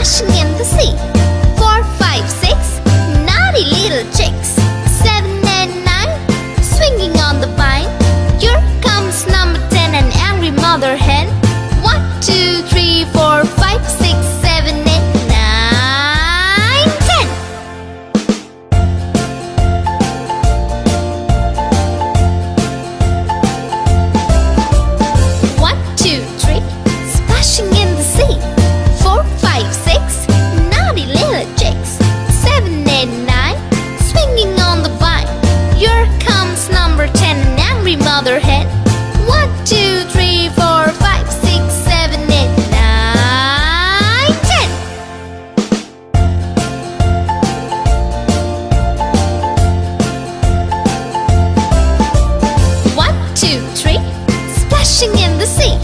splashing in the sea. 4, 5, 6, naughty little chicks. 7 and 9, swinging on the vine. Here comes number 10, an angry mother hen. 1, 2, 3, 4, 5, 6, 7, 8, 9, 10. 1, 2, 3, splashing in the sea. 4, 5, 6, naughty little chicks. 7, 8, 9, swinging on the vine. Here comes number 10, an angry mother hen. 1, 2, 3, 4, 5, 6, 7, 8, 9, 10. 1, 2, 3, splashing in the sea.